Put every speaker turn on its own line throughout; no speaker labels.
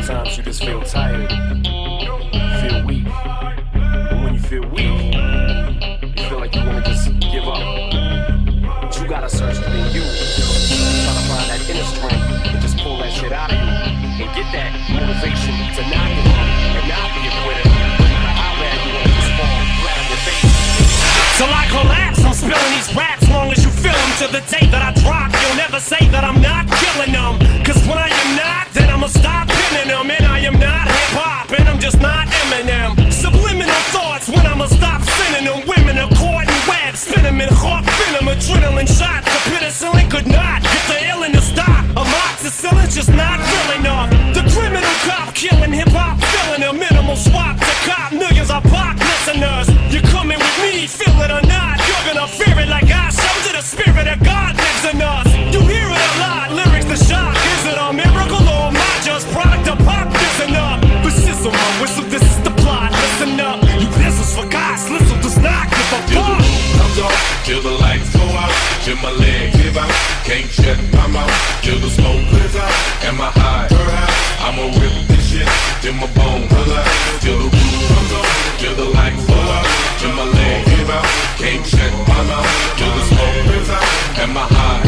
Sometimes you just feel tired, feel weak. And when you feel weak, you feel like you wanna just give up. But you gotta search within you, try to find that inner strength and just pull that shit out of you and get that motivation to not give up and not be a quitter. No matter how bad you wanna just fall flat on your face.
Till I collapse, I'm spilling these raps long as you feel them. To the day that I drop, you'll never say that I'm not killing them. Cause when I am not, then I'ma stop pinning them. And I am not hip-hop, and I'm just not Eminem. Subliminal thoughts when I'ma stop sending them. Women are caught in webs, spin them in hawk venom. Adrenaline shots, the penicillin could not get the illness to stop. Amoxicillin's just not real enough. The criminal cop killing hip-hop, filling a minimal swap to cop millions of pop listeners. You're coming with me, feel it or not, you're gonna fear it like I showed you. The spirit of God lives in us. You hear it a lot, lyrics to shock. Is it a miracle or am I just product of pop? Listen up, this is my whistle, this is the plot. Listen up, you business for guys, listen, does not give a fuck.
Comes off, till the lights go out, till my legs give out, can't shut my mouth, till the smoke clears out, and my high, I'ma rip this shit, till my bones collide, till the roof comes off, till the lights go out, till my legs give out, can't shut my mouth, till the smoke clears out, and my high,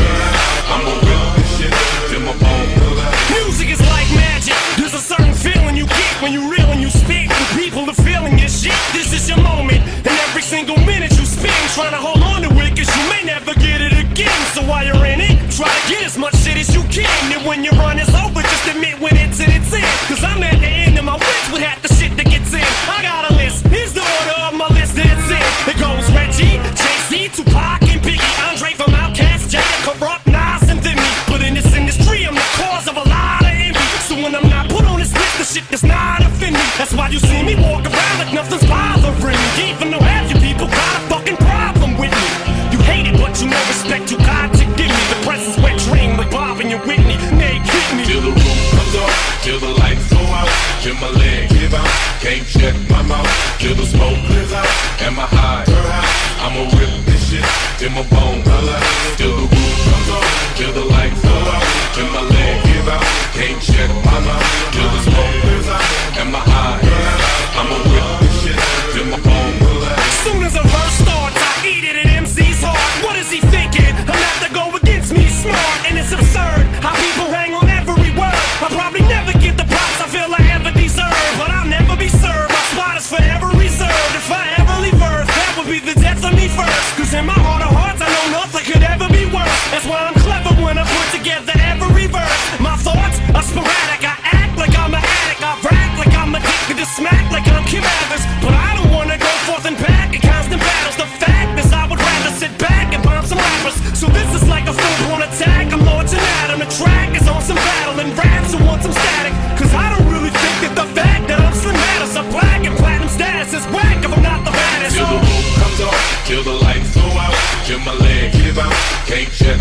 I'ma rip this shit, till my bones collide.
Music is like magic, there's a certain feeling you get when you reel and you speak, and people are feeling your shit. This is your moment, and every single minute you spend trying to hold on to it, cause you may never get it again. So while you're in it, try to get as much shit as you can, and when your run is over, just admit when it's in, it's in. Cause I'm at the end of my wits with half the shit that gets in. I got a list, here's the order of my list, it's in. It goes Reggie, Jay-Z, Tupac, and Biggie, Andre from Outkast, Jay, Corrupt, Nas, and then me. But in this industry, I'm the cause of a lot of envy. So when I'm not put on this list, the shit does not offend me. That's why you see me walk around like nothing's bothering me. Even though half you people got a fucking problem with me. You hate it, but you know respect you got to give me. The press is wet dream like Bob and your Whitney. Nay, hit me.
Till the roof comes off, till the lights go out, till my legs give out, can't shut my mouth, till the smoke clears out, and my high, I'ma rip this shit, till my bones collide, till the roof comes off, till the lights go out, till my legs give out, can't shut my mouth, till the smoke clears out, and my high, I'ma rip this shit, till my bones collide.
As soon as a verse starts, I eat it at MC's heart. What is he thinking? Enough to go against me, smart, and it's absurd how people hang on every word. I'll probably never get the props I feel I ever deserve, but I'll never be served. My spot is forever reserved. If I ever leave Earth, that would be the death of me first. Cause in my heart of hearts, I know nothing could ever be worse. That's why I'm clever when I put together every verse. My thoughts are sporadic. I act like I'm an addict. I rap like I'm addicted to smack like I'm Kim Evans. But I don't wanna go forth and back in constant battles. The fact is I would rather sit back and bomb some rappers. So this is like a full-blown attack. I'm launching at him. The track is on some battle and raps who want some static. Cause I don't really think that the fact that I'm Slim matters. A black and platinum status is whack if I'm not the baddest.
Till the roof comes off, till the lights go out, till my legs give out, can't shut